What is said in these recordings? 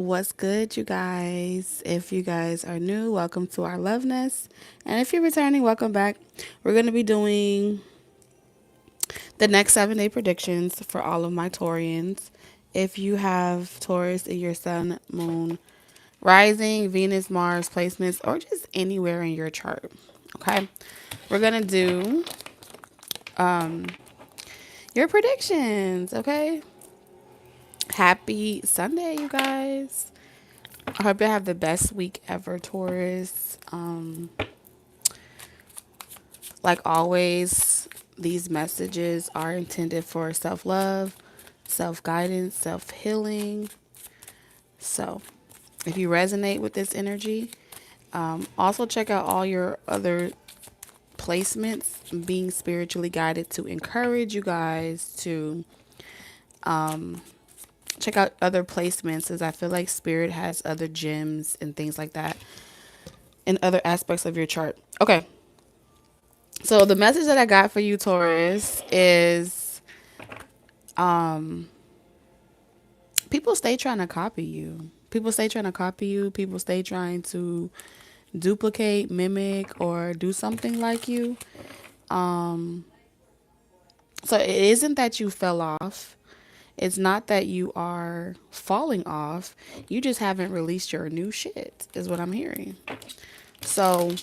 What's good, you guys? If you guys are new, welcome to our Love Nest. And if you're returning, welcome back. We're going to be doing the next 7 day predictions for all of my Taurians. If you have Taurus in your sun, moon, rising, Venus, Mars placements, or just anywhere in your chart, okay? We're going to do your predictions, okay? Happy Sunday, you guys. I hope you have the best week ever, Taurus. Like always, these messages are intended for self love, self guidance, self healing. So, if you resonate with this energy, also check out all your other placements, being spiritually guided to encourage you guys to check out other placements, as I feel like Spirit has other gems and things like that in other aspects of your chart. Okay, so the message that I got for you, Taurus, is people stay trying to copy you. People stay trying to copy you. People stay trying to duplicate, mimic, or do something like you. So it isn't that you fell off. It's not that you are falling off. You just haven't released your new shit, is what I'm hearing. So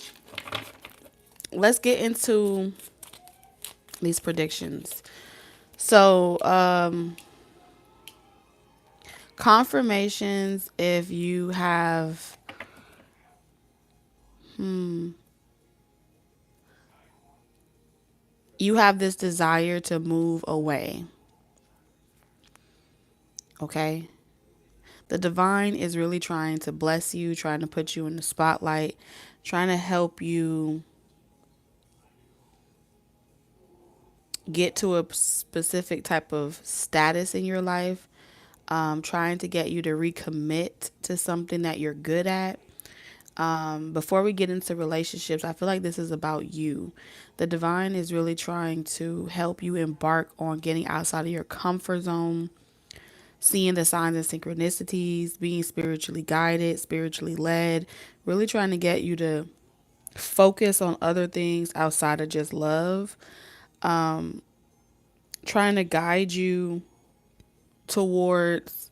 let's get into these predictions. So, confirmations if you have this desire to move away. Okay? The divine is really trying to bless you, trying to put you in the spotlight, trying to help you get to a specific type of status in your life, trying to get you to recommit to something that you're good at. Before we get into relationships, I feel like this is about you. The divine is really trying to help you embark on getting outside of your comfort zone, seeing the signs and synchronicities, being spiritually guided, spiritually led, really trying to get you to focus on other things outside of just love, trying to guide you towards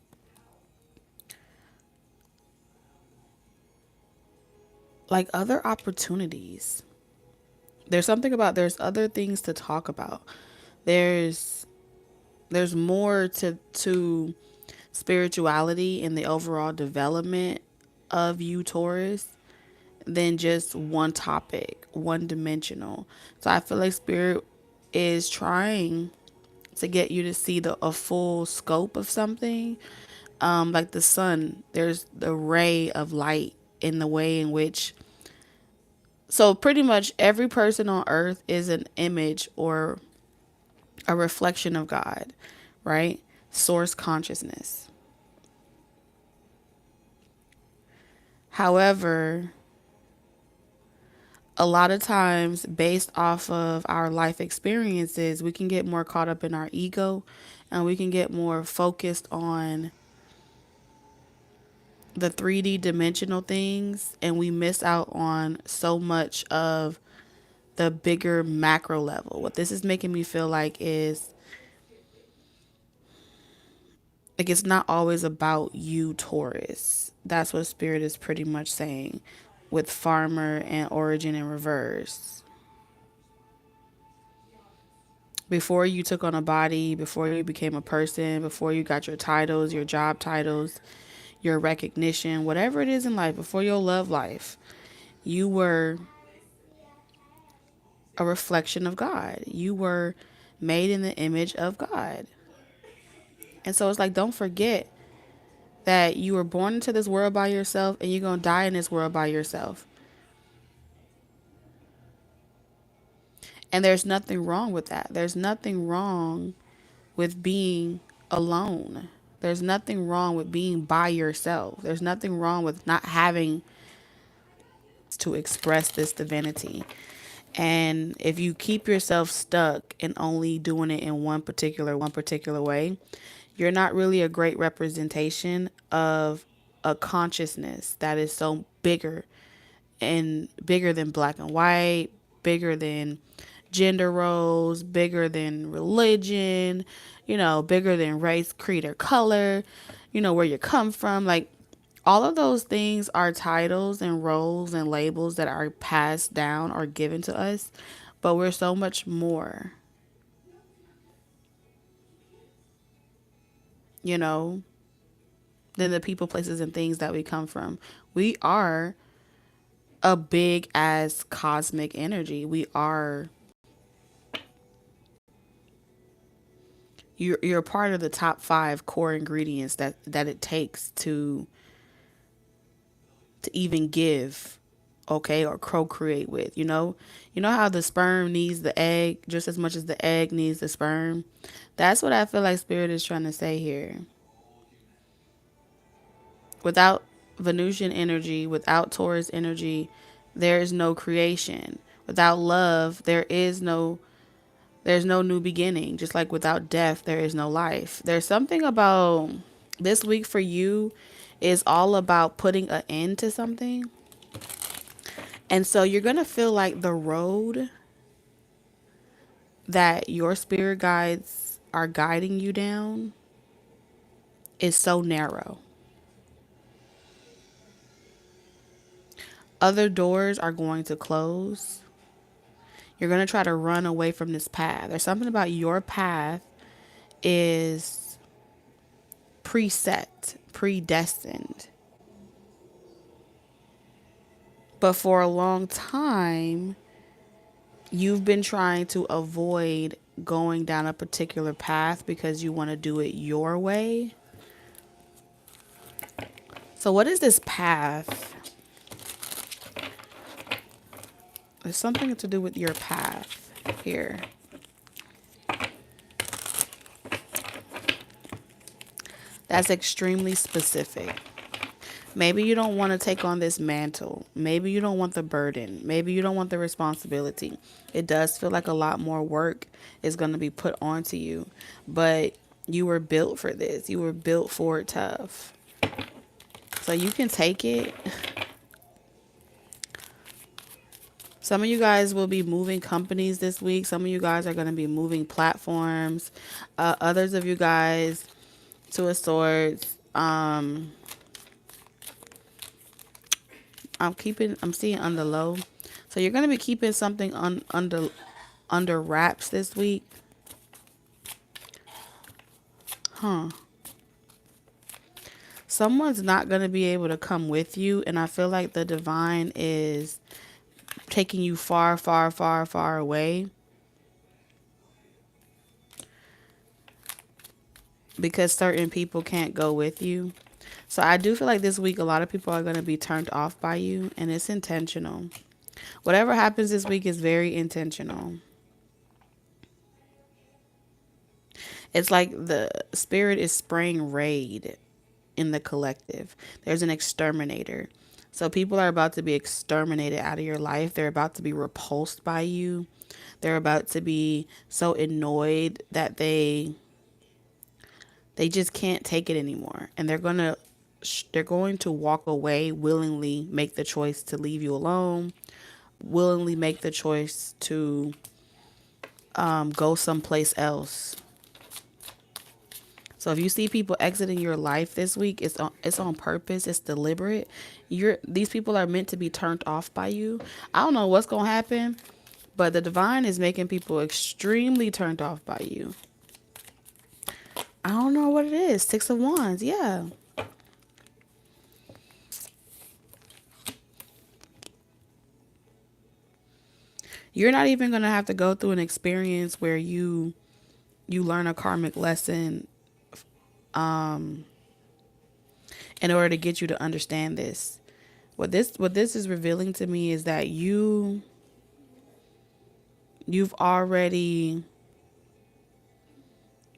like other opportunities. There's other things to talk about. There's more to spirituality and the overall development of you, Taurus, than just one topic, one dimensional. So I feel like Spirit is trying to get you to see a full scope of something. Like the sun, there's the ray of light in the way in which. So pretty much every person on earth is an image or a reflection of God, right? Source consciousness. However, a lot of times, based off of our life experiences, we can get more caught up in our ego and we can get more focused on the 3D dimensional things, and we miss out on so much of the bigger macro level. What this is making me feel like it's not always about you, Taurus. That's what Spirit is pretty much saying with Farmer and Origin in reverse. Before you took on a body, before you became a person, before you got your titles, your job titles, your recognition, whatever it is in life, before your love life, you were a reflection of God. You were made in the image of God. And so it's like, don't forget that you were born into this world by yourself and you're going to die in this world by yourself. And there's nothing wrong with that. There's nothing wrong with being alone. There's nothing wrong with being by yourself. There's nothing wrong with not having to express this divinity. And if you keep yourself stuck and only doing it in one particular way, you're not really a great representation of a consciousness that is so bigger and bigger than black and white, bigger than gender roles, bigger than religion, bigger than race, creed, or color, where you come from. Like, all of those things are titles and roles and labels that are passed down or given to us, but we're so much more, you know, than the people, places, and things that we come from. We are a big as cosmic energy. You're part of the top 5 core ingredients that it takes to even give, okay, or procreate with. You know how the sperm needs the egg just as much as the egg needs the sperm. That's what I feel like spirit is trying to say here. Without Venusian energy, without Taurus energy, there is no creation. Without love, there's no new beginning. Just like without death, there is no life. There's something about this week for you is all about putting an end to something. And so you're going to feel like the road that your spirit guides are guiding you down is so narrow. Other doors are going to close. You're going to try to run away from this path. There's something about your path is preset, predestined. But for a long time, you've been trying to avoid going down a particular path because you want to do it your way. So what is this path? There's something to do with your path here. That's extremely specific. Maybe you don't want to take on this mantle. Maybe you don't want the burden. Maybe you don't want the responsibility. It does feel like a lot more work is going to be put onto you. But you were built for this. You were built for it tough. So you can take it. Some of you guys will be moving companies this week. Some of you guys are going to be moving platforms. Others of you guys, to a sort, I'm seeing under low. So you're going to be keeping something under wraps this week. Someone's not going to be able to come with you. And I feel like the divine is taking you far, far, far, far away. Because certain people can't go with you. So I do feel like this week a lot of people are going to be turned off by you, and it's intentional. Whatever happens this week is very intentional. It's like the spirit is spraying raid in the collective. There's an exterminator. So people are about to be exterminated out of your life. They're about to be repulsed by you. They're about to be so annoyed that they just can't take it anymore. And they're going to walk away, willingly make the choice to leave you alone, willingly make the choice to go someplace else. So if you see people exiting your life this week, it's on purpose. It's deliberate. These people are meant to be turned off by you. I don't know what's going to happen, but the divine is making people extremely turned off by you. I don't know what it is. 6 of Wands. Yeah. You're not even going to have to go through an experience where you learn a karmic lesson in order to get you to understand this. What this is revealing to me is that you've already,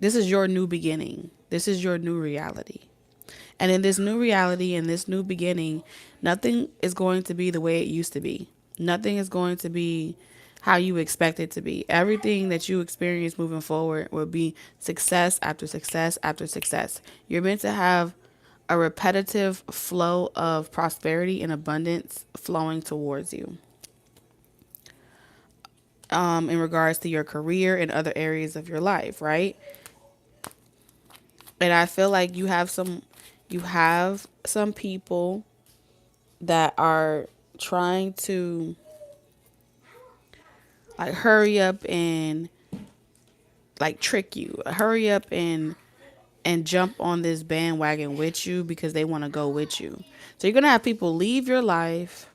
this is your new beginning. This is your new reality. And in this new reality, in this new beginning, nothing is going to be the way it used to be. Nothing is going to be how you expect it to be. Everything that you experience moving forward will be success after success after success. You're meant to have a repetitive flow of prosperity and abundance flowing towards you. In regards to your career and other areas of your life, right? And I feel like you have some people that are trying to like hurry up and like trick you. Hurry up and jump on this bandwagon with you because they want to go with you. So you're going to have people leave your life,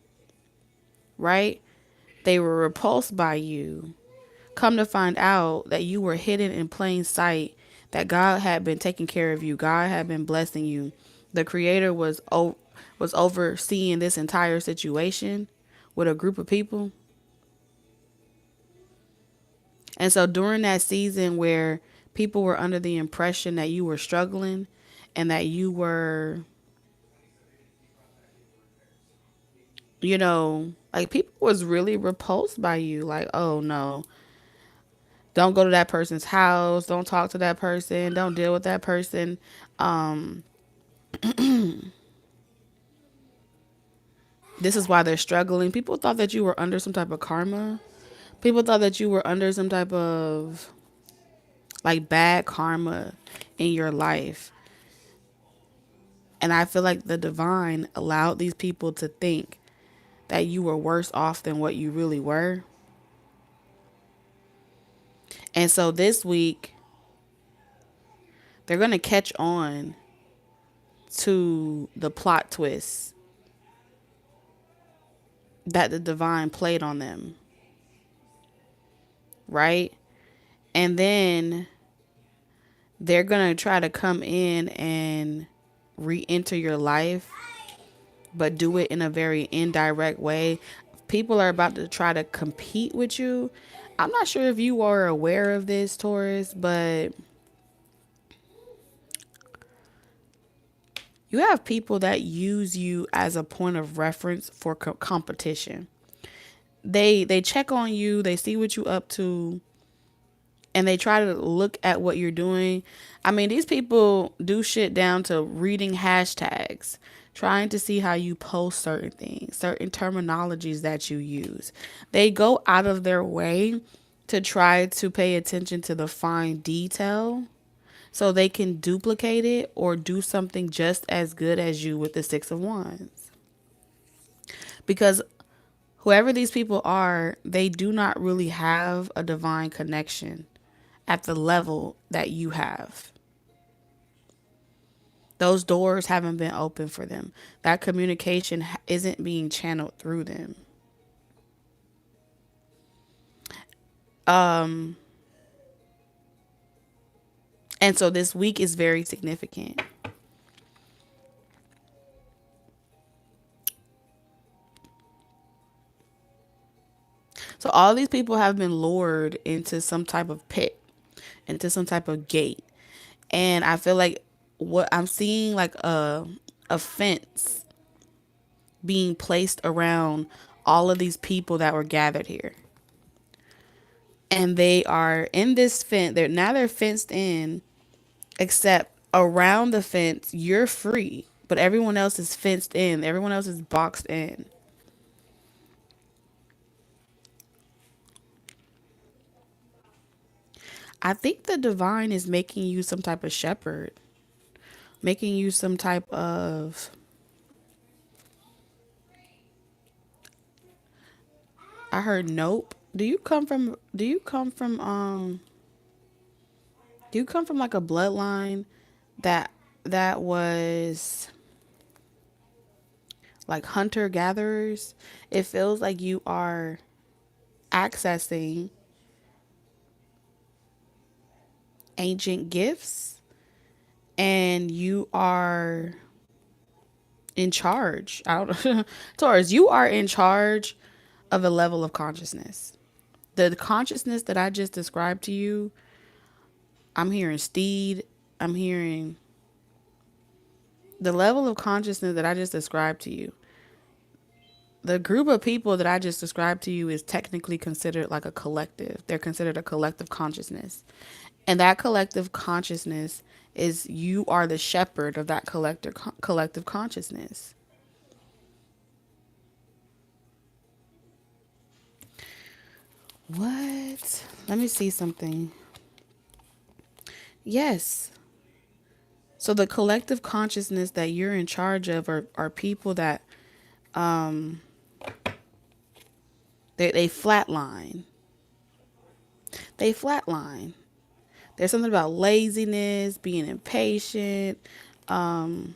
right? They were repulsed by you. Come to find out that you were hidden in plain sight, that God had been taking care of you. God had been blessing you. The creator was overseeing this entire situation with a group of people. And so during that season where people were under the impression that you were struggling and that you were, like people was really repulsed by you. Like, oh no, don't go to that person's house. Don't talk to that person. Don't deal with that person. Um, this is why they're struggling. People thought that you were under some type of karma. People thought that you were under some type of like bad karma in your life. And I feel like the divine allowed these people to think that you were worse off than what you really were. And so this week, they're going to catch on to the plot twist that the divine played on them. Right? And then they're going to try to come in and re-enter your life, but do it in a very indirect way. People are about to try to compete with you. I'm not sure if you are aware of this, Taurus, but you have people that use you as a point of reference for competition. They check on you, they see what you up to, and they try to look at what you're doing. I mean, these people do shit down to reading hashtags, trying to see how you post certain things, certain terminologies that you use. They go out of their way to try to pay attention to the fine detail so they can duplicate it or do something just as good as you with the Six of Wands. Because whoever these people are, they do not really have a divine connection at the level that you have. Those doors haven't been open for them. That communication isn't being channeled through them. And so this week is very significant. So all these people have been lured into some type of pit, into some type of gate. And I feel like what I'm seeing, like a fence being placed around all of these people that were gathered here. And they are in this fence. They're fenced in, except around the fence, you're free. But everyone else is fenced in. Everyone else is boxed in. I think the divine is making you some type of shepherd, making you some type of, I heard nope. Do you come from like a bloodline that that was like hunter gatherers? It feels like you are accessing ancient gifts and you are in charge. I don't Taurus, you are in charge of a level of consciousness. The consciousness that I just described to you, I'm hearing steed, I'm hearing the level of consciousness that I just described to you. The group of people that I just described to you is technically considered like a collective. They're considered a collective consciousness. And that collective consciousness is you are the shepherd of that collective consciousness. What? Let me see something. Yes. So the collective consciousness that you're in charge of are people that um they flatline. They flatline. There's something about laziness, being impatient. Um,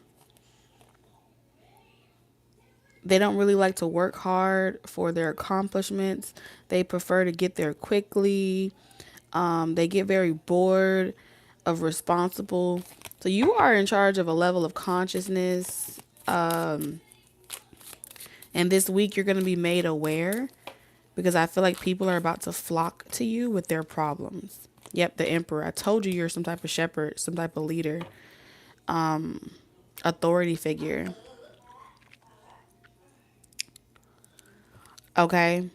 they don't really like to work hard for their accomplishments. They prefer to get there quickly. They get very bored of responsible. So you are in charge of a level of consciousness. And this week you're going to be made aware because I feel like people are about to flock to you with their problems. Yep, the emperor. I told you you're some type of shepherd, some type of leader, authority figure. Okay.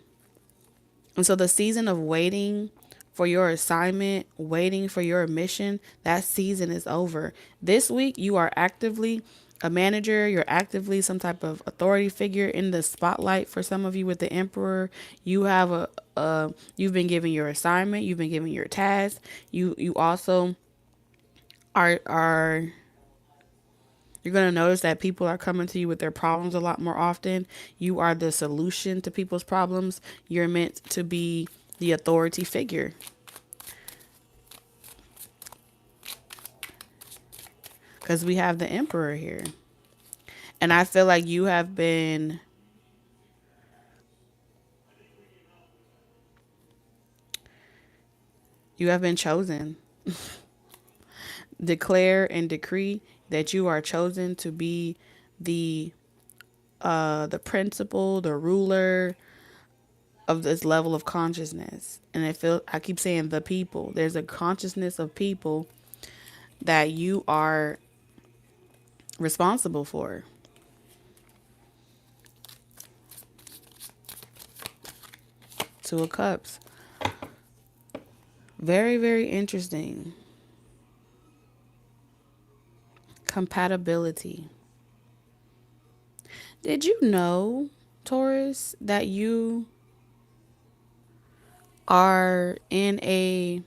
And so the season of waiting for your assignment, waiting for your mission, that season is over. This week, you are actively a manager, you're actively some type of authority figure in the spotlight. For some of you with the emperor, you have you've been given your assignment, you've been given your task. You also are you're going to notice that people are coming to you with their problems a lot more often. You are the solution to people's problems. You're meant to be the authority figure. Because we have the emperor here. And I feel like you have been chosen. Declare and decree that you are chosen to be the the principal, the ruler of this level of consciousness. And I keep saying the people. There's a consciousness of people that you are responsible for. Two of Cups. Very, very interesting. Compatibility. Did you know, Taurus, that you are in a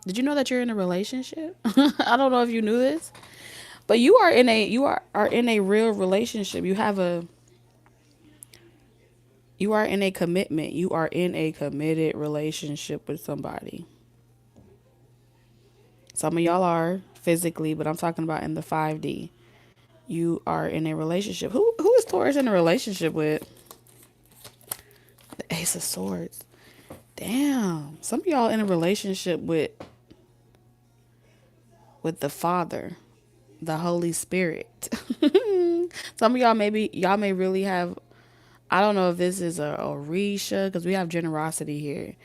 did you know that you're in a relationship? I don't know if you knew this, but are in a real relationship. You are in a commitment. You are in a committed relationship with somebody. Some of y'all are physically, but I'm talking about in the 5D. You are in a relationship. Who is Taurus in a relationship with? The Ace of Swords. Damn. Some of y'all in a relationship with the Father, the Holy Spirit. Some of y'all may really have, I don't know if this is a Orisha, because we have generosity here.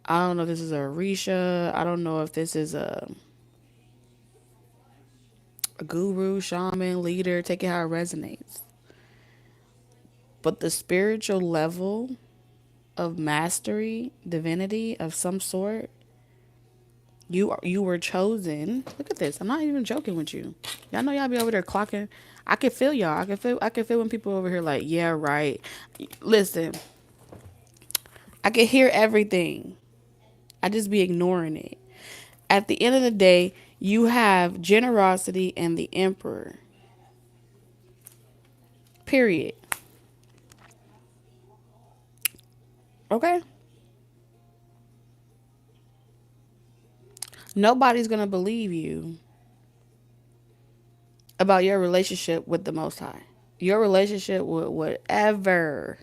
I don't know if this is a Orisha. I don't know if this is a guru, shaman, leader. Take it how it resonates. But the spiritual level of mastery, divinity of some sort, you were chosen. Look at this. I'm not even joking with you. Y'all know y'all be over there clocking. I can feel y'all. I can feel when people over here like, yeah, right. Listen, I can hear everything. I just be ignoring it. At the end of the day, you have generosity and the emperor. Period. Okay? Nobody's going to believe you about your relationship with the Most High. Your relationship with whatever.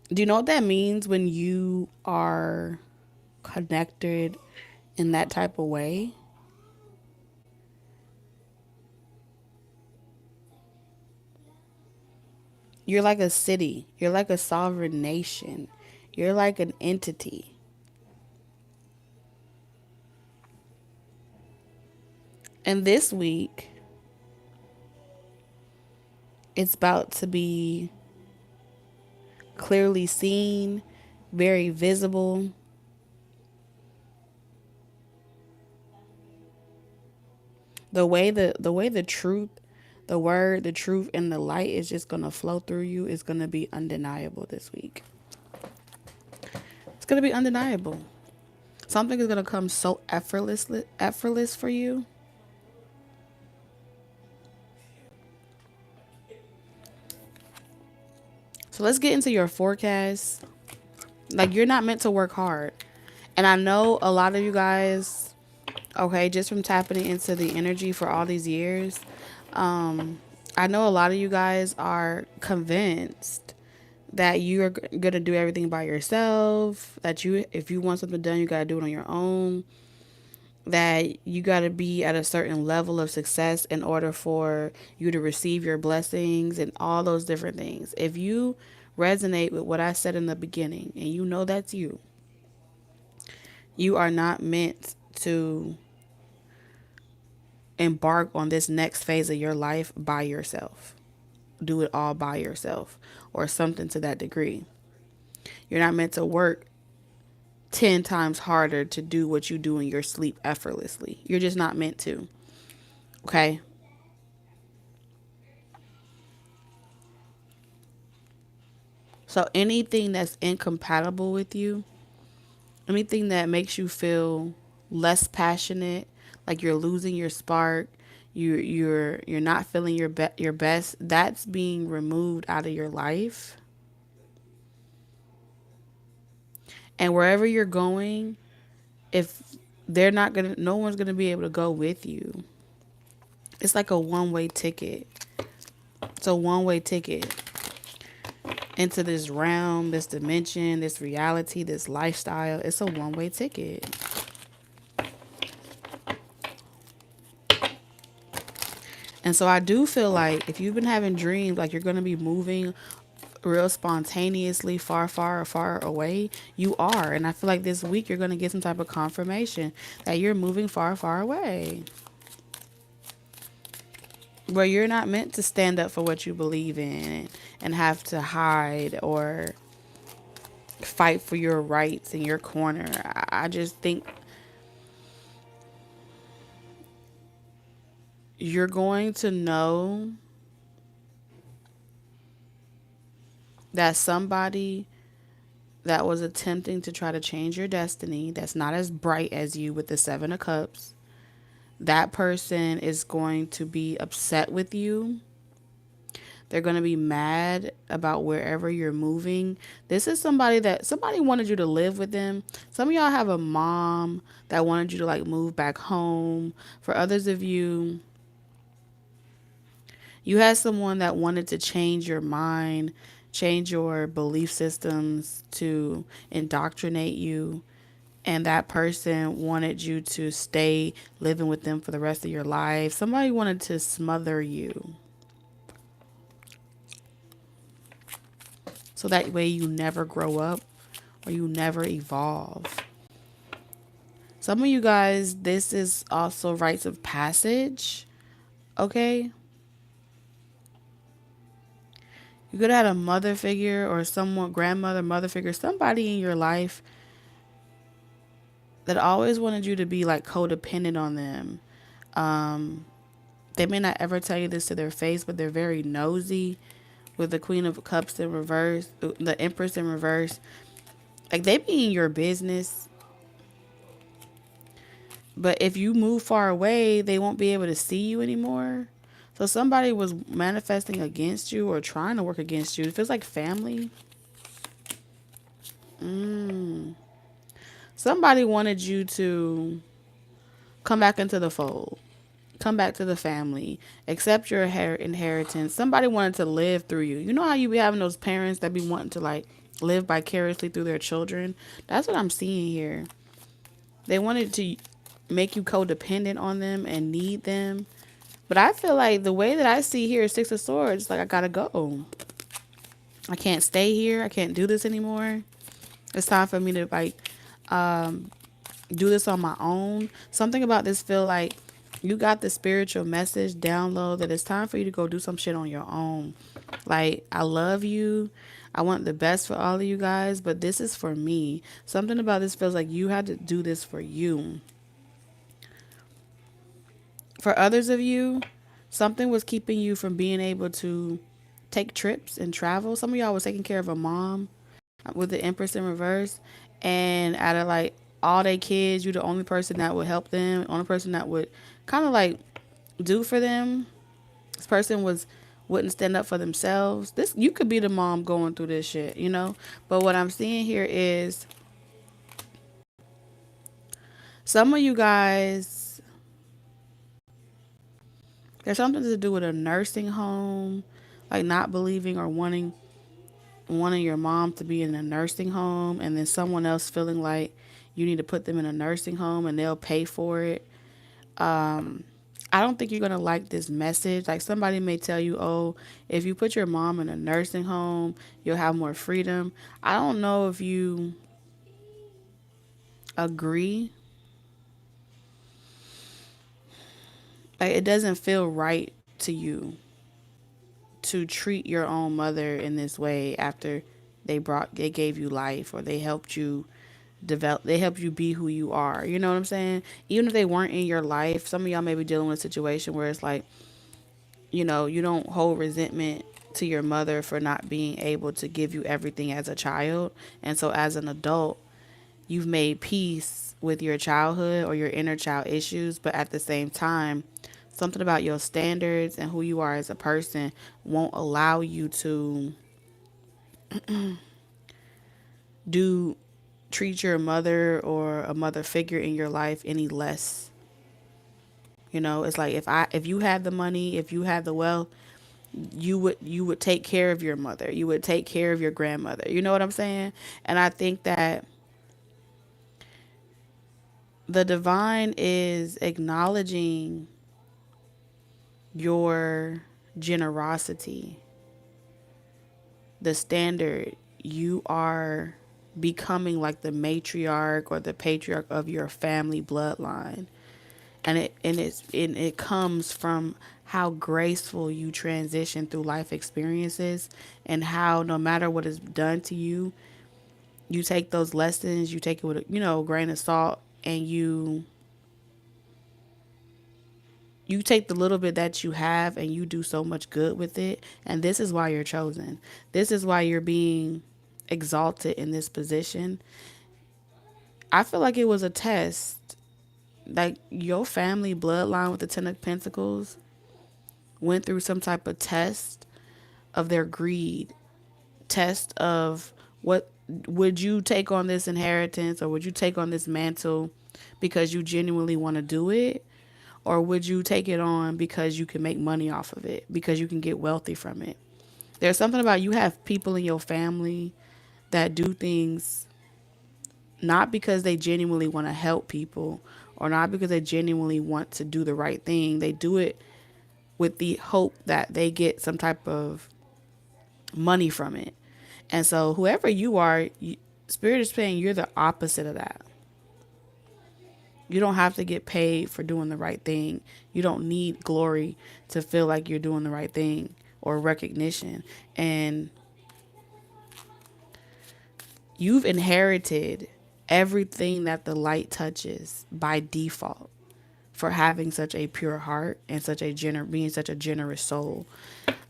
Do you know what that means when you are connected in that type of way? You're like a city. You're like a sovereign nation. You're like an entity. And this week, it's about to be clearly seen, very visible. the truth, the word, the truth, and the light is just gonna flow through you is gonna be undeniable this week. It's gonna be undeniable. Something is gonna come so effortless for you. So let's get into your forecast. Like, you're not meant to work hard. And I know a lot of you guys, okay, just from tapping into the energy for all these years, I know a lot of you guys are convinced that you are going to do everything by yourself, that if you want something done, you got to do it on your own, that you got to be at a certain level of success in order for you to receive your blessings and all those different things. If you resonate with what I said in the beginning and you know that's you are not meant to embark on this next phase of your life by yourself. Do it all by yourself or something to that degree. You're not meant to work 10 times harder to do what you do in your sleep effortlessly. You're just not meant to. Okay? So anything that's incompatible with you, anything that makes you feel less passionate, like you're losing your spark, you're not feeling your best, that's being removed out of your life. And wherever you're going, if no one's gonna be able to go with you. It's like a one-way ticket. It's a one-way ticket into this realm, this dimension, this reality, this lifestyle. It's a one-way ticket. And so I do feel like if you've been having dreams like you're going to be moving real spontaneously far away, you are. And I feel like this week you're going to get some type of confirmation that you're moving far away. Where you're not meant to stand up for what you believe in and have to hide or fight for your rights in your corner. I just think you're going to know that somebody that was attempting to try to change your destiny, that's not as bright as you with the Seven of Cups, that person is going to be upset with you. They're going to be mad about wherever you're moving. This is somebody wanted you to live with them. Some of y'all have a mom that wanted you to like move back home. For others of you, you had someone that wanted to change your mind, change your belief systems to indoctrinate you. And that person wanted you to stay living with them for the rest of your life. Somebody wanted to smother you. So that way you never grow up or you never evolve. Some of you guys, this is also rites of passage. Okay? You could have had a mother figure or someone, grandmother, mother figure, somebody in your life that always wanted you to be like codependent on them. They may not ever tell you this to their face, but they're very nosy. With the Queen of Cups in reverse, the Empress in reverse. Like, they be in your business. But if you move far away, they won't be able to see you anymore. So somebody was manifesting against you or trying to work against you. It feels like family. Somebody wanted you to come back into the fold. Come back to the family, accept your inheritance. Somebody wanted to live through you. You know how you be having those parents that be wanting to like live vicariously through their children? That's what I'm seeing here. They wanted to make you codependent on them and need them. But I feel like the way that I see here is Six of Swords, like I gotta go. I can't stay here. I can't do this anymore. It's time for me to like do this on my own. Something about this feel like you got the spiritual message download that it's time for you to go do some shit on your own. Like, I love you. I want the best for all of you guys, but this is for me. Something about this feels like you had to do this for you. For others of you, something was keeping you from being able to take trips and travel. Some of y'all was taking care of a mom with the Empress in reverse, and out of like all their kids, you the only person that would help them, only person that would kind of like do for them. This person wouldn't stand up for themselves. This, you could be the mom going through this shit, you know. But what I'm seeing here is some of you guys, there's something to do with a nursing home, like not believing or wanting your mom to be in a nursing home, and then someone else feeling like you need to put them in a nursing home and they'll pay for it. I don't think you're going to like this message. Like, somebody may tell you, oh, if you put your mom in a nursing home, you'll have more freedom. I don't know if you agree. Like, it doesn't feel right to you to treat your own mother in this way after they gave you life, or they helped you develop, they helped you be who you are. You know what I'm saying? Even if they weren't in your life, some of y'all may be dealing with a situation where it's like, you know, you don't hold resentment to your mother for not being able to give you everything as a child. And so as an adult, you've made peace with your childhood or your inner child issues, but at the same time, something about your standards and who you are as a person won't allow you to do treat your mother or a mother figure in your life any less. You know, it's like if you had the money, if you had the wealth, you would take care of your mother. You would take care of your grandmother. You know what I'm saying? And I think that the divine is acknowledging your generosity, the standard. You are becoming like the matriarch or the patriarch of your family bloodline. And it comes from how graceful you transition through life experiences, and how no matter what is done to you, you take those lessons, you take it with a, a grain of salt, and you take the little bit that you have and you do so much good with it. And this is why you're chosen. This is why you're being exalted in this position. I feel like it was a test. Like, your family bloodline with the Ten of Pentacles went through some type of test of their greed, test of what would you take on this inheritance, or would you take on this mantle because you genuinely want to do it, or would you take it on because you can make money off of it, because you can get wealthy from it. There's something about, you have people in your family that do things not because they genuinely want to help people, or not because they genuinely want to do the right thing. They do it with the hope that they get some type of money from it. And so whoever you are, Spirit is saying you're the opposite of that. You don't have to get paid for doing the right thing. You don't need glory to feel like you're doing the right thing, or recognition. And you've inherited everything that the light touches by default, for having such a pure heart and being such a generous soul.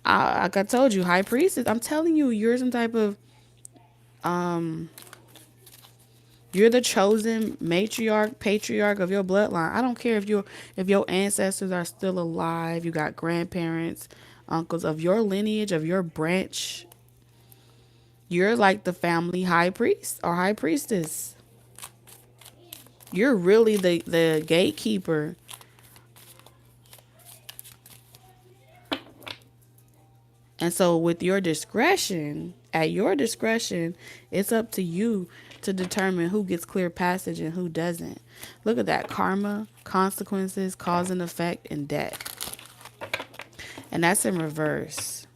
Like I told you, High Priestess, I'm telling you, you're some type of you're the chosen matriarch, patriarch of your bloodline. I don't care if your ancestors are still alive, you got grandparents, uncles of your lineage, of your branch. You're like the family high priest or high priestess. You're really the gatekeeper. And so with your discretion, at your discretion, it's up to you to determine who gets clear passage and who doesn't. Look at that. Karma, consequences, cause and effect, and debt. And that's in reverse.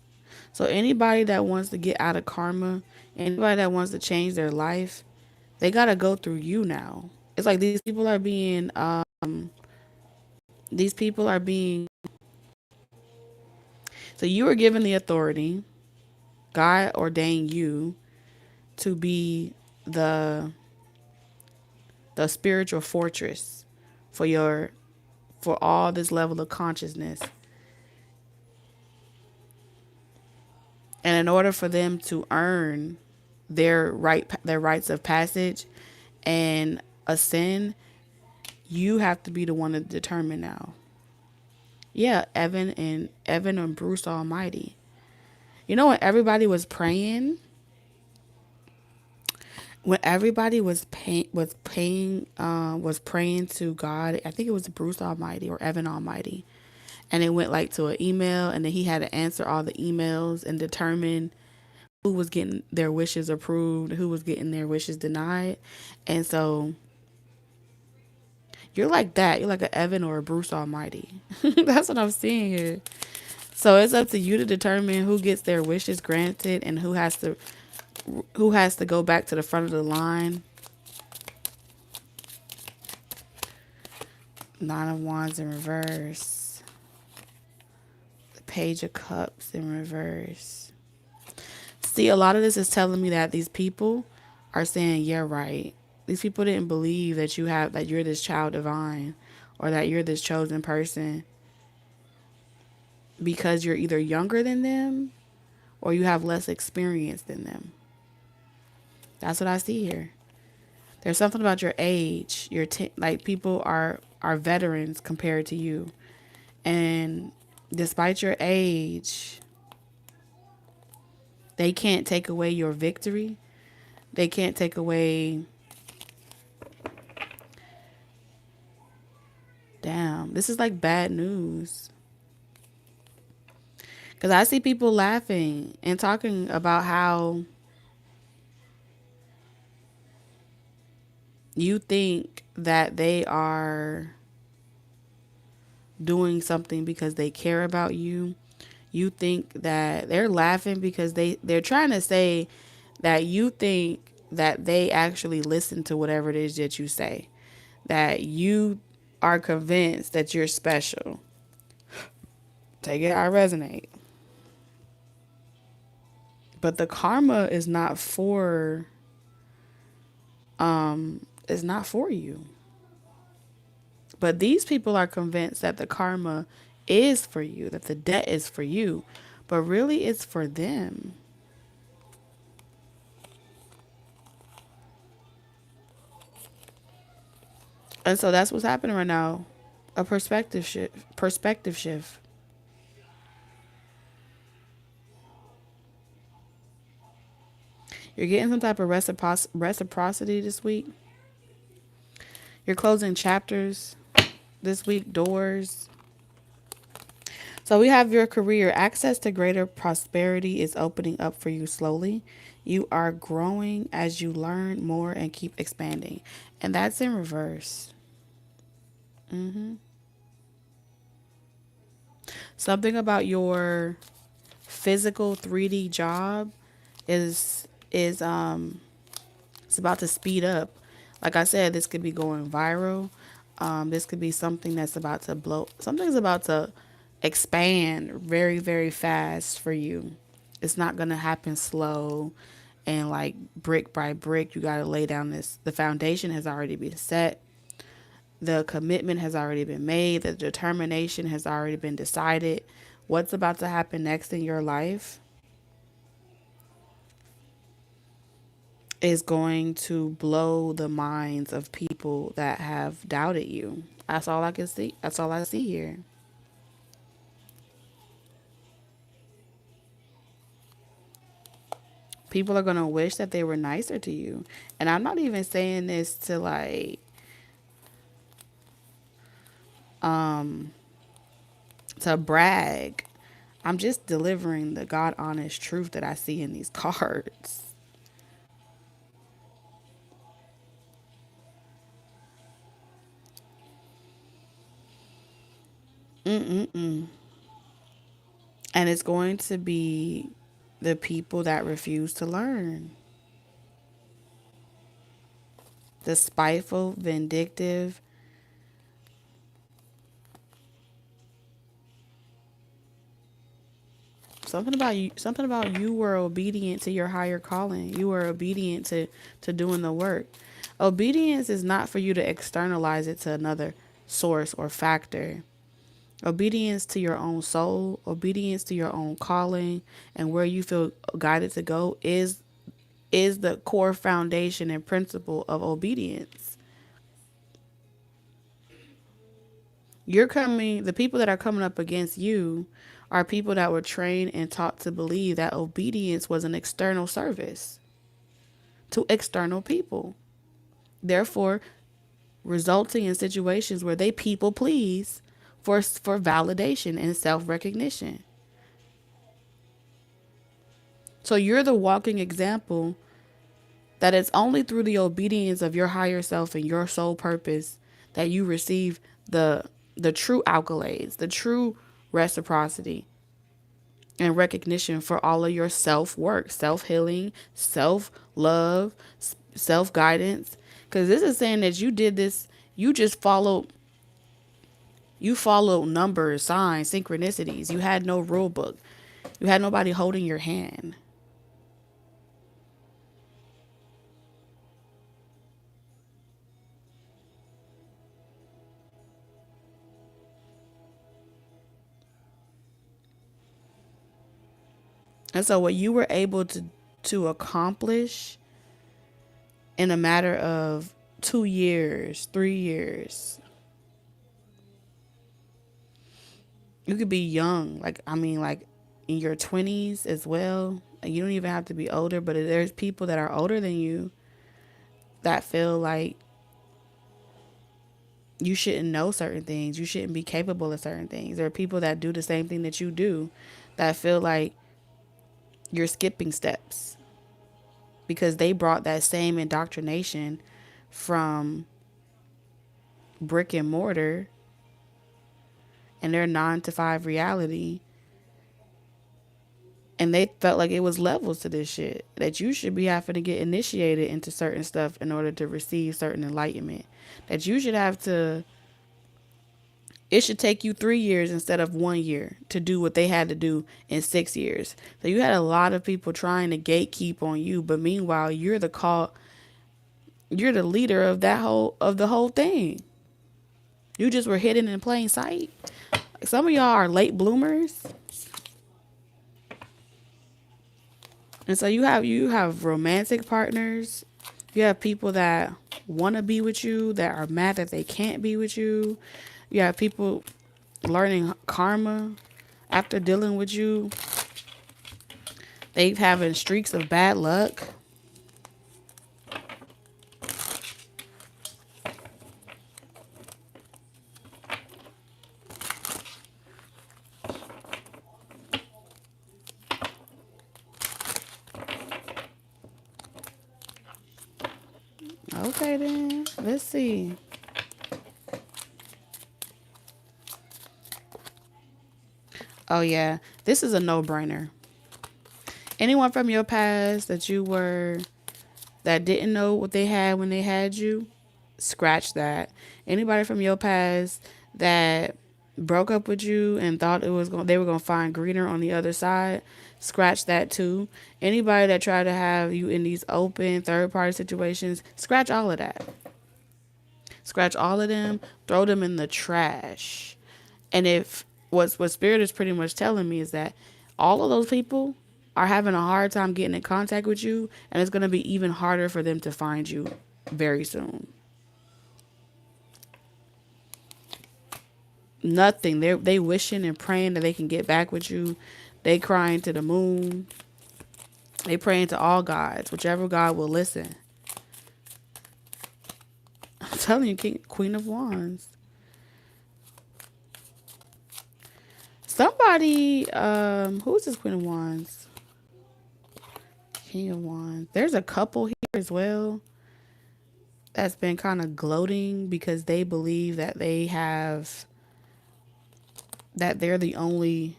So anybody that wants to get out of karma, anybody that wants to change their life, they got to go through you now. It's like these people are being, so you were given the authority. God ordained you to be the spiritual fortress for for all this level of consciousness. And in order for them to earn their rites of passage and ascend, you have to be the one to determine now. Yeah, Evan and Bruce Almighty. You know, when everybody was praying to God, I think it was Bruce Almighty or Evan Almighty, and it went like to an email, and then he had to answer all the emails and determine who was getting their wishes approved, who was getting their wishes denied. And so you're like that. You're like an Evan or a Bruce Almighty. That's what I'm seeing here. So it's up to you to determine who gets their wishes granted and who has to go back to the front of the line. Nine of Wands in reverse. The Page of Cups in reverse. See, a lot of this is telling me that these people are saying, yeah, right. These people didn't believe that you're this child divine or that you're this chosen person because you're either younger than them or you have less experience than them. That's what I see here. There's something about your age. Like people are veterans compared to you. And despite your age, they can't take away your victory. They can't take away... Damn, this is like bad news. Because I see people laughing and talking about how you think that they are doing something because they care about you. You think that they're laughing because they're trying to say that you think that they actually listen to whatever it is that you say. That you are convinced that you're special. Take it, I resonate. But the karma is not for you. But these people are convinced that the karma is for you, that the debt is for you, but really it's for them. And so that's what's happening right now. A perspective shift. You're getting some type of reciprocity this week. You're closing chapters this week, doors. So we have your career. Access to greater prosperity is opening up for you slowly. You are growing as you learn more and keep expanding. And that's in reverse. Something about your physical 3D job is it's about to speed up. Like I said, this could be going viral. This could be something that's about to blow. Something's about to expand very, very fast for you. It's not going to happen slow and like brick by brick. You got to lay down the foundation has already been set. The commitment has already been made. The determination has already been decided. What's about to happen next in your life is going to blow the minds of people that have doubted you. That's all I can see. That's all I see here. People are going to wish that they were nicer to you. And I'm not even saying this to like, to brag. I'm just delivering the God honest truth that I see in these cards. And it's going to be the people that refuse to learn. The spiteful, vindictive. Something about you were obedient to your higher calling. You were obedient to doing the work. Obedience is not for you to externalize it to another source or factor. Obedience to your own soul, obedience to your own calling, and where you feel guided to go is the core foundation and principle of obedience. The people that are coming up against you are people that were trained and taught to believe that obedience was an external service to external people. Therefore, resulting in situations where they people please for validation and self-recognition. So you're the walking example that it's only through the obedience of your higher self and your soul purpose that you receive the true accolades, the true reciprocity and recognition for all of your self-work, self-healing, self-love, self-guidance. Because this is saying that you did this, you just followed numbers, signs, synchronicities. You had no rule book. You had nobody holding your hand. And so what you were able to accomplish in a matter of 2 years, 3 years, you could be young, like in your 20s as well. And you don't even have to be older, but there's people that are older than you that feel like you shouldn't know certain things. You shouldn't be capable of certain things. There are people that do the same thing that you do that feel like you're skipping steps because they brought that same indoctrination from brick and mortar and their 9 to 5 reality. And they felt like it was levels to this shit, that you should be having to get initiated into certain stuff in order to receive certain enlightenment. That you should have to, it should take you 3 years instead of 1 year to do what they had to do in 6 years. So you had a lot of people trying to gatekeep on you, but meanwhile you're the leader of the whole thing. You just were hidden in plain sight. Some of y'all are late bloomers. And so you have romantic partners. You have people that want to be with you, that are mad that they can't be with you. You have people learning karma after dealing with you. They having streaks of bad luck. Okay then, let's see. Oh yeah, this is a no-brainer. Anyone from your past that didn't know what they had when they had you, scratch that. Anybody from your past that broke up with you and thought they were gonna find greener on the other side, scratch that too. Anybody that tried to have you in these open third party situations, scratch all of that. Scratch all of them, throw them in the trash. And if what Spirit is pretty much telling me is that all of those people are having a hard time getting in contact with you, and it's going to be even harder for them to find you very soon. Nothing. They wishing and praying that they can get back with you. They crying to the moon. They praying to all gods, whichever God will listen. I'm telling you, Queen of Wands. Somebody, who's this Queen of Wands? King of Wands. There's a couple here as well that's been kind of gloating because they believe that they're the only.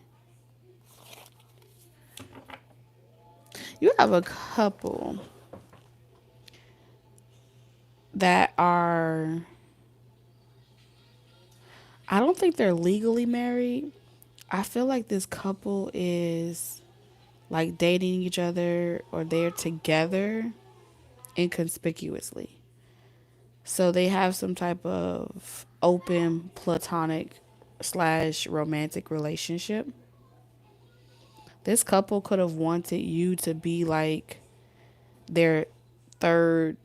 You have a couple that are, I don't think they're legally married. I feel like this couple is like dating each other or they're together inconspicuously. So they have some type of open platonic slash romantic relationship. This couple could have wanted you to be like their third,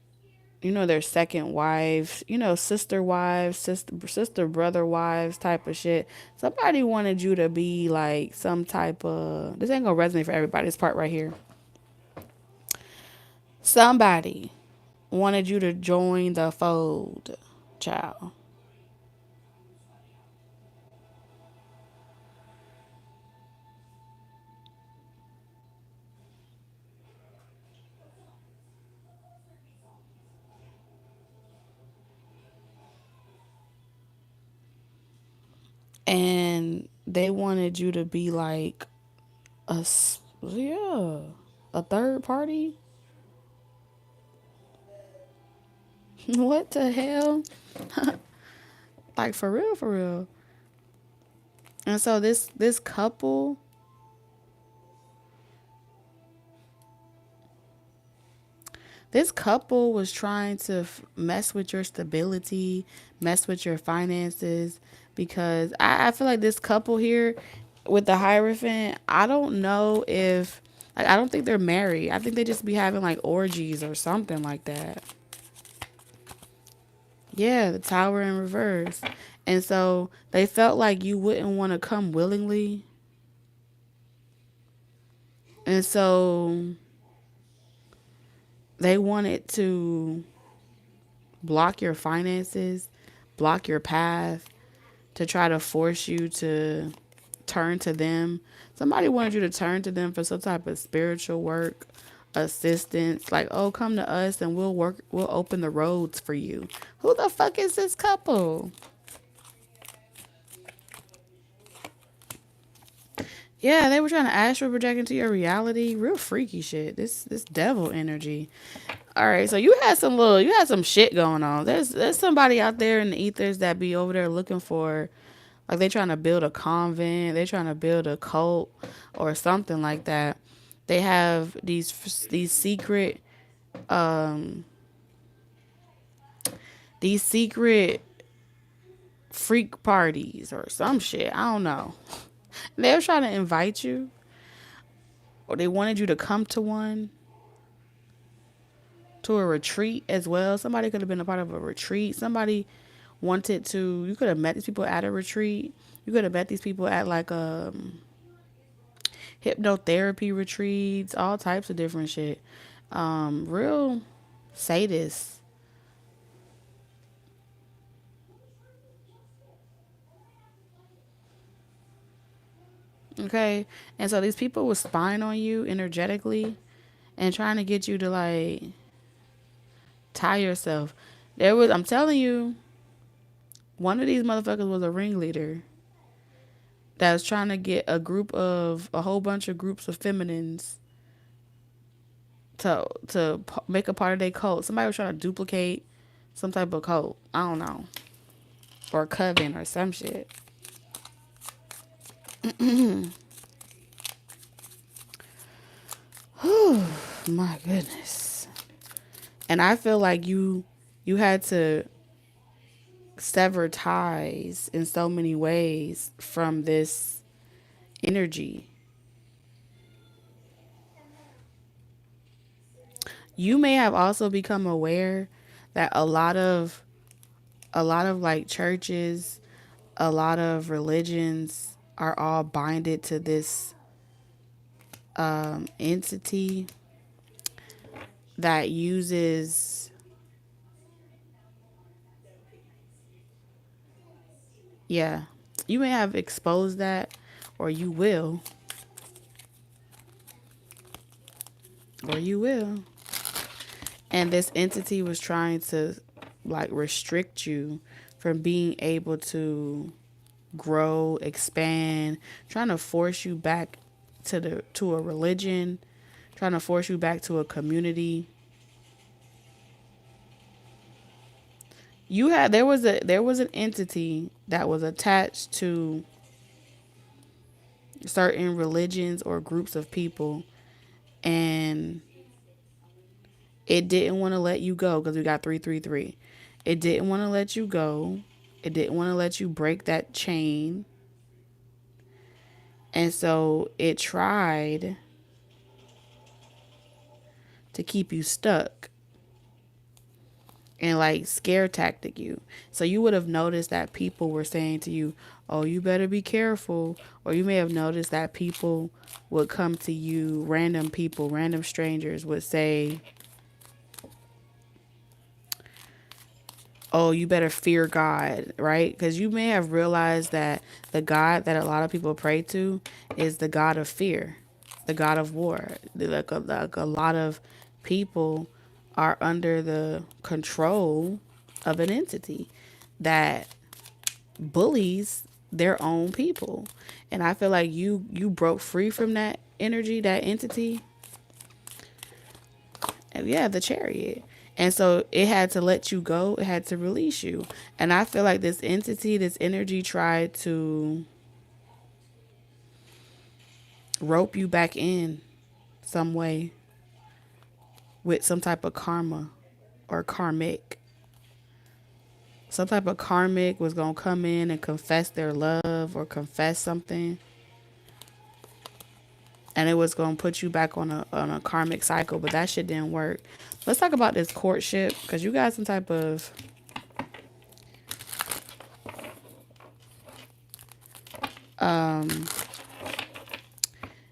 their second wives, sister wives, sister brother wives type of shit. Somebody wanted you to be like some type of, this ain't gonna resonate for everybody, this part right here. Somebody wanted you to join the fold, child. And they wanted you to be like yeah, a third party. What the hell? Like for real, for real. And so this couple, was trying to mess with your stability, mess with your finances, because I feel like this couple here with the Hierophant, I don't know if, like, I don't think they're married. I think they just be having like orgies or something like that. Yeah, the Tower in reverse. And so they felt like you wouldn't want to come willingly. And so they wanted to block your finances, block your path, to try to force you to turn to them. Somebody wanted you to turn to them for some type of spiritual work, assistance. Like, oh, come to us and we'll open the roads for you. Who the fuck is this couple? Yeah, they were trying to astral project into your reality. Real freaky shit. This devil energy. All right, so you had some shit going on. There's somebody out there in the ethers that be over there looking for, like, they trying to build a convent, they trying to build a cult or something like that. They have these secret these secret freak parties or some shit. I don't know. They were trying to invite you, or they wanted you to come to one, to a retreat as well. Somebody could have been a part of a retreat. Somebody wanted to, you could have met these people at a retreat. You could have met these people at like hypnotherapy retreats, all types of different shit. Real sadists. Okay. And so these people were spying on you energetically and trying to get you to like tie yourself. I'm telling you, one of these motherfuckers was a ringleader that was trying to get a whole bunch of groups of feminines to make a part of their cult. Somebody was trying to duplicate some type of cult. I don't know. Or coven or some shit. My goodness. And I feel like you had to sever ties in so many ways from this energy. You may have also become aware that a lot of like churches, a lot of religions are all binded to this entity that uses, yeah, you may have exposed that, or you will, or you will. And this entity was trying to like restrict you from being able to grow, expand, trying to force you back to a religion, trying to force you back to a community. There was an entity that was attached to certain religions or groups of people, and it didn't want to let you go because we got 333. It didn't want to let you go. It didn't want to let you break that chain. And so it tried to keep you stuck and like scare tactic you. So you would have noticed that people were saying to you, oh, you better be careful. Or you may have noticed that people would come to you, random people, random strangers would say, oh, you better fear God, right? Because you may have realized that the God that a lot of people pray to is the God of fear, the God of war. Like a lot of people are under the control of an entity that bullies their own people. And I feel like you broke free from that energy, that entity. And yeah, the Chariot. And so it had to let you go. It had to release you. And I feel like this entity, this energy tried to rope you back in some way with some type of karma or karmic. Some type of karmic was going to come in and confess their love or confess something. And it was going to put you back on a karmic cycle. But that shit didn't work. Let's talk about this courtship. Because you got some type of...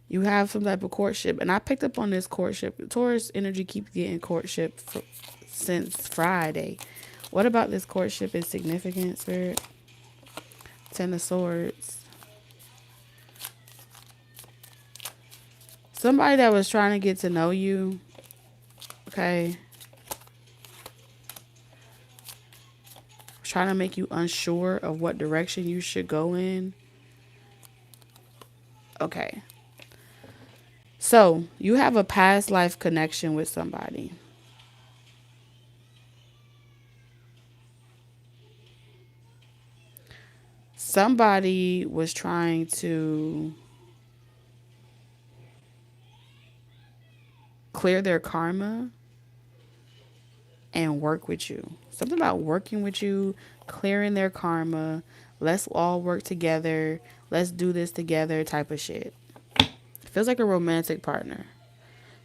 you have some type of courtship. And I picked up on this courtship. Taurus energy keeps getting courtship since Friday. What about this courtship is significant, Spirit? Ten of Swords. Somebody that was trying to get to know you. Okay. Trying to make you unsure of what direction you should go in. Okay. So, you have a past life connection with somebody. Somebody was trying to clear their karma and work with you. Something about working with you, clearing their karma. Let's all work together. Let's do this together type of shit. Feels like a romantic partner.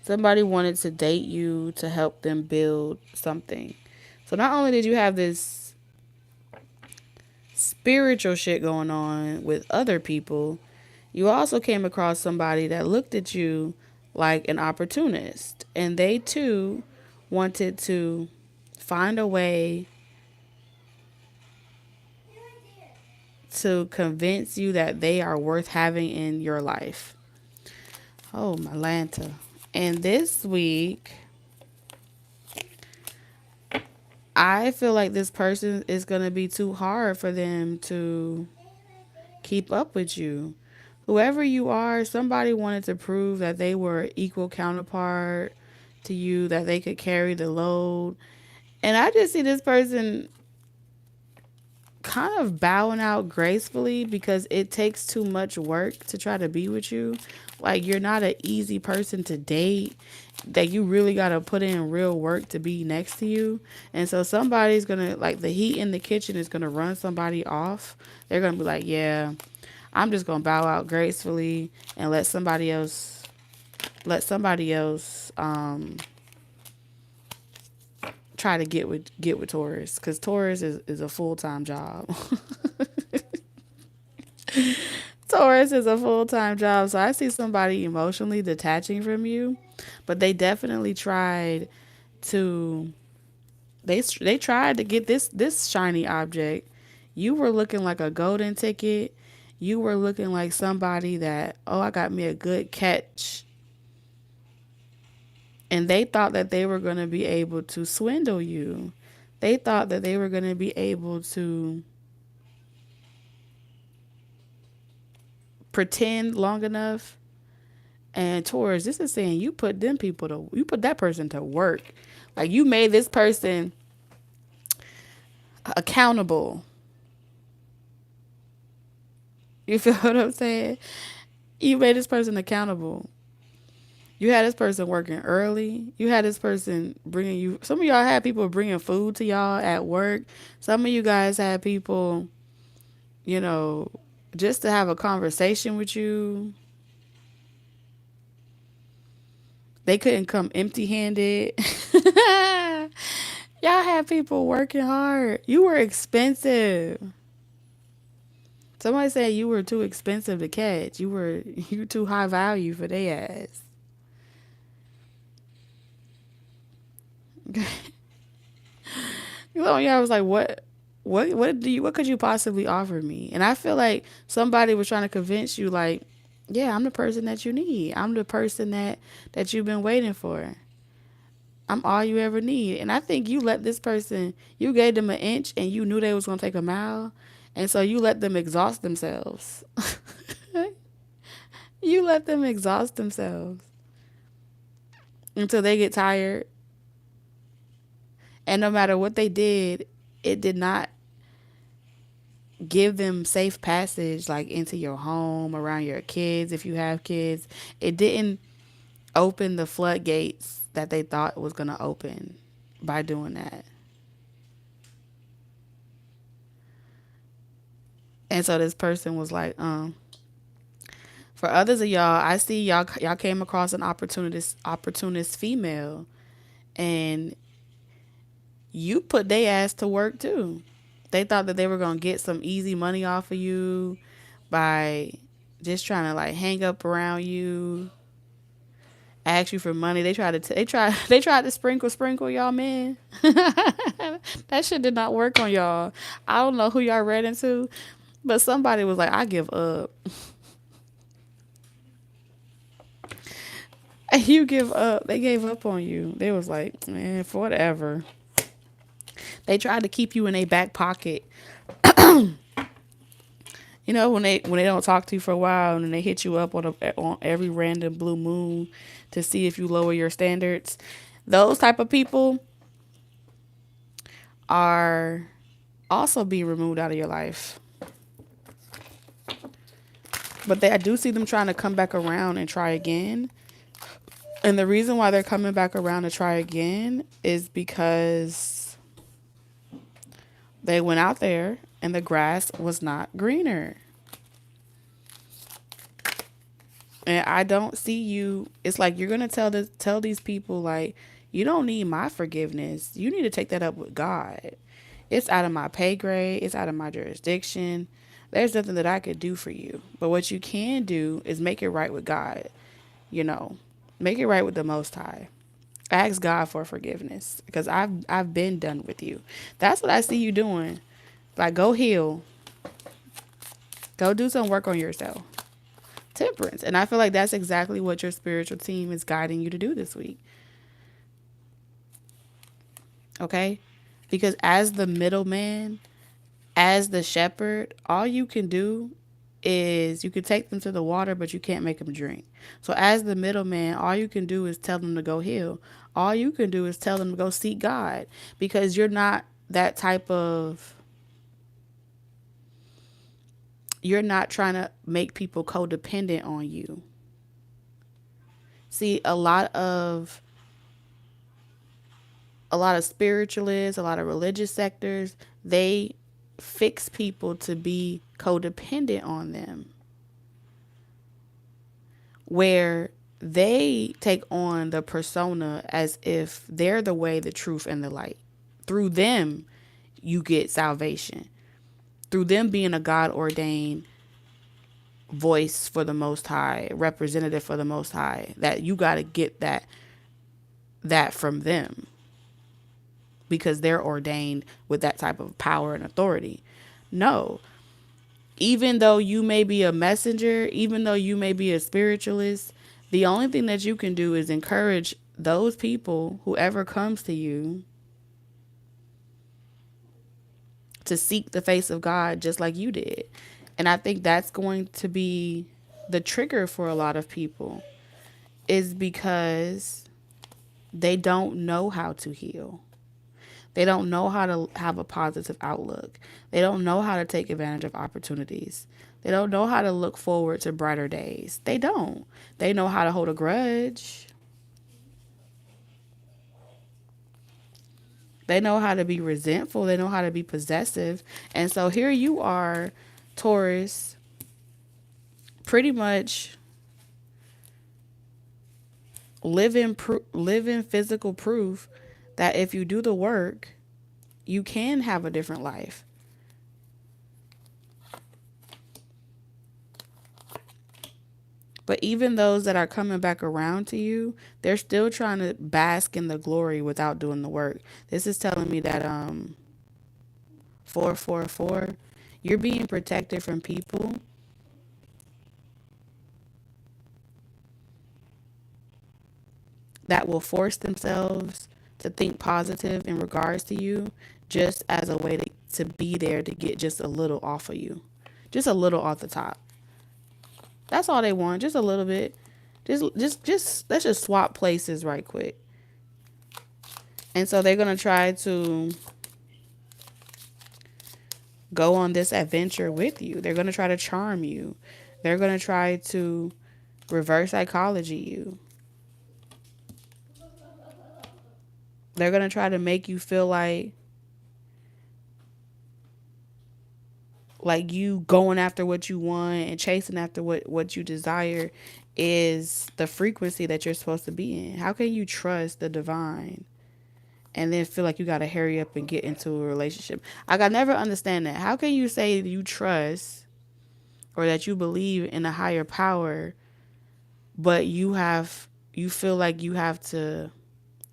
Somebody wanted to date you to help them build something. So not only did you have this spiritual shit going on with other people, you also came across somebody that looked at you like an opportunist. And they too wanted to find a way to convince you that they are worth having in your life. Oh, my Lanta. And this week, I feel like this person is going to be too hard for them to keep up with you. Whoever you are, somebody wanted to prove that they were an equal counterpart to you, that they could carry the load. And I just see this person kind of bowing out gracefully because it takes too much work to try to be with you. Like, you're not an easy person to date, that you really got to put in real work to be next to you. And so somebody's going to, like, the heat in the kitchen is going to run somebody off. They're going to be like, yeah, I'm just going to bow out gracefully and let somebody else try to get with Taurus, because Taurus is a full-time job. Taurus is a full-time job. So I see somebody emotionally detaching from you, but they definitely tried to they tried to get this shiny object. You were looking like a golden ticket. You were looking like somebody that, oh, I got me a good catch. And they thought that they were going to be able to swindle you. They thought that they were going to be able to pretend long enough. And Taurus, this is saying you put that person to work. Like, you made this person accountable. You feel what I'm saying? You made this person accountable. You had this person working early. You had this person bringing you. Some of y'all had people bringing food to y'all at work. Some of you guys had people, you know, just to have a conversation with you. They couldn't come empty handed. Y'all had people working hard. You were expensive. Somebody said you were too expensive to catch. You too high value for their ass. You know, yeah, I was like, what could you possibly offer me? And I feel like somebody was trying to convince you, like, yeah, I'm the person that you need. I'm the person that you've been waiting for. I'm all you ever need. And I think you let this person, you gave them an inch and you knew they was gonna take a mile, and so you let them exhaust themselves. You let them exhaust themselves until they get tired. And no matter what they did, it did not give them safe passage like into your home, around your kids if you have kids. It didn't open the floodgates that they thought was going to open by doing that. And so this person was like, for others of y'all, I see y'all came across an opportunist female, and you put their ass to work too. They thought that they were gonna get some easy money off of you by just trying to like hang up around you, ask you for money. They tried to they tried to sprinkle y'all, man. That shit did not work on y'all. I don't know who y'all read into, but somebody was like, I give up. And you give up. They gave up on you. They was like, man, for whatever. They tried to keep you in their back pocket. You know, when they don't talk to you for a while and then they hit you up on every random blue moon to see if you lower your standards. Those type of people are also being removed out of your life. But I do see them trying to come back around and try again. And the reason why they're coming back around to try again is because they went out there and the grass was not greener. And I don't see you. It's like you're going to tell these people, like, you don't need my forgiveness. You need to take that up with God. It's out of my pay grade. It's out of my jurisdiction. There's nothing that I could do for you. But what you can do is make it right with God. You know, make it right with the Most High. Ask God for forgiveness, because I've been done with you. That's what I see you doing. Like, go heal. Go do some work on yourself. Temperance. And I feel like that's exactly what your spiritual team is guiding you to do this week. Okay? Because as the middleman, as the shepherd, all you can do is you can take them to the water, but you can't make them drink. So as the middleman, all you can do is tell them to go heal. All you can do is tell them to go seek God, because you're not that type of, you're not trying to make people codependent on you. See, a lot of spiritualists, a lot of religious sectors, they fix people to be codependent on them, where they take on the persona as if they're the way, the truth, and the light. Through them, you get salvation. Through them being a God-ordained voice for the Most High, representative for the Most High, that you got to get that from them, because they're ordained with that type of power and authority. No. Even though you may be a messenger, even though you may be a spiritualist, the only thing that you can do is encourage those people, whoever comes to you, to seek the face of God just like you did. And I think that's going to be the trigger for a lot of people, is because they don't know how to heal. They don't know how to have a positive outlook. They don't know how to take advantage of opportunities. They don't know how to look forward to brighter days. They don't. They know how to hold a grudge. They know how to be resentful. They know how to be possessive. And so here you are, Taurus, pretty much living physical proof that if you do the work, you can have a different life. But even those that are coming back around to you, they're still trying to bask in the glory without doing the work. This is telling me that 444, you're being protected from people that will force themselves to think positive in regards to you, just as a way to be there to get just a little off of you. Just a little off the top. That's all they want, just a little bit. Just let's just swap places right quick. And so they're going to try to go on this adventure with you. They're going to try to charm you. They're going to try to reverse psychology you. They're going to try to make you feel like you going after what you want and chasing after what you desire is the frequency that you're supposed to be in. How can you trust the divine and then feel like you got to hurry up and get into a relationship? I never understand that. How can you say you trust or that you believe in a higher power, but you feel like you have to,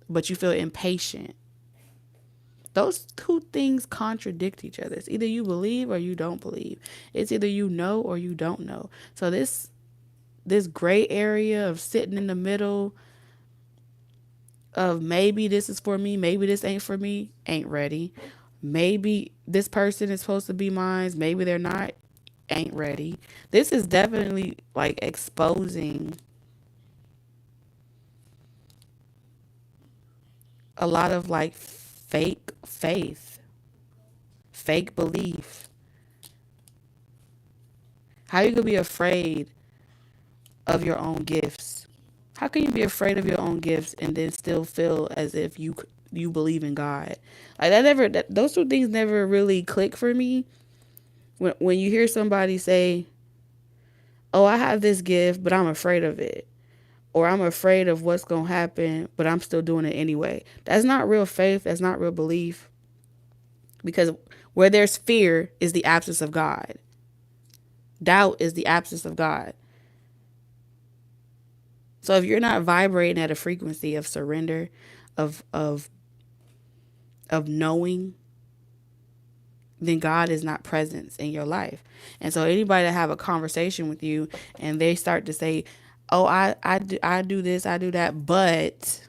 but you feel impatient? Those two things contradict each other. It's either you believe or you don't believe. It's either you know or you don't know. So this gray area of sitting in the middle of maybe this is for me, maybe this ain't for me, ain't ready. Maybe this person is supposed to be mine, maybe they're not, ain't ready. This is definitely like exposing a lot of like fake faith, fake belief. How you gonna be afraid of your own gifts? How can you be afraid of your own gifts and then still feel as if you believe in God? Like those two things never really click for me. When you hear somebody say, "Oh, I have this gift, but I'm afraid of it," or "I'm afraid of what's gonna happen, but I'm still doing it anyway." That's not real faith. That's not real belief. Because where there's fear is the absence of God. Doubt is the absence of God. So if you're not vibrating at a frequency of surrender, of knowing, then God is not present in your life. And so anybody that have a conversation with you and they start to say, "Oh, I do this, I do that, but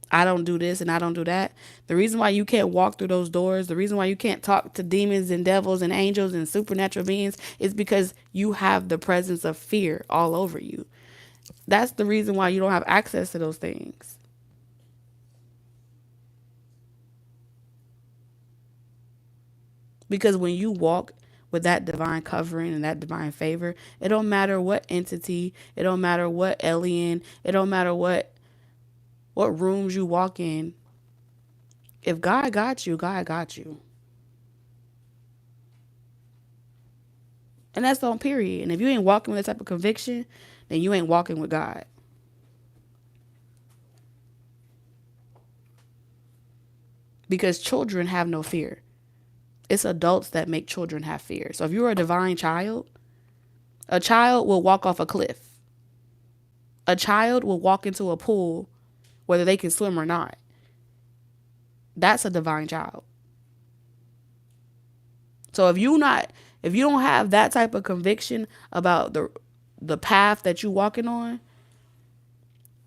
I don't do this and I don't do that." The reason why you can't walk through those doors, the reason why you can't talk to demons and devils and angels and supernatural beings is because you have the presence of fear all over you. That's the reason why you don't have access to those things. Because when you walk with that divine covering and that divine favor, it don't matter what entity, it don't matter what alien, it don't matter what rooms you walk in. If God got you, God got you. And that's on period. And if you ain't walking with that type of conviction, then you ain't walking with God. Because children have no fear. It's adults that make children have fear. So if you're a divine child, a child will walk off a cliff. A child will walk into a pool whether they can swim or not. That's a divine child. So if you don't have that type of conviction about the path that you walking on,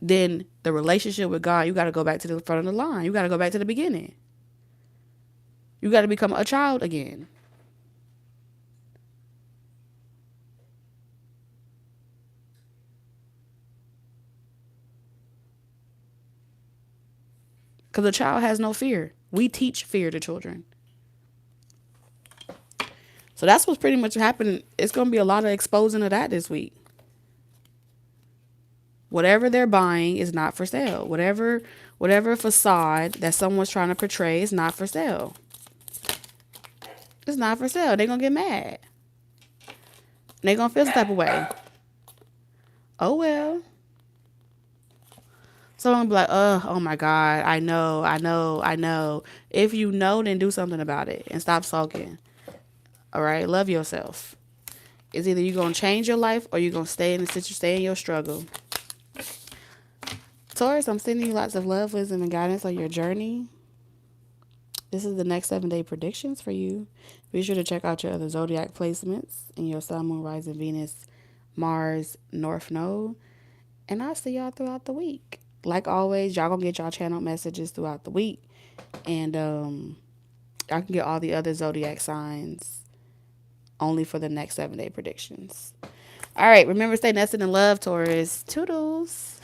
then the relationship with God, you got to go back to the front of the line. You got to go back to the beginning. You got to become a child again. Because a child has no fear. We teach fear to children. So that's what's pretty much happening. It's going to be a lot of exposing of that this week. Whatever they're buying is not for sale. Whatever facade that someone's trying to portray is not for sale. It's not for sale. They're going to get mad. They're going to feel some type of way. Oh, well. Someone be like, oh my God, I know. If you know, then do something about it and stop sulking. All right? Love yourself. It's either you're going to change your life or you're going to stay in your struggle. Taurus, I'm sending you lots of love, wisdom, and guidance on your journey. This is the next 7-day predictions for you. Be sure to check out your other zodiac placements in your Sun, Moon, Rising, Venus, Mars, North Node. And I'll see y'all throughout the week. Like always, y'all gonna get y'all channel messages throughout the week. And y'all can get all the other zodiac signs only for the next 7-day predictions. All right, remember, stay nested in love, Taurus. Toodles.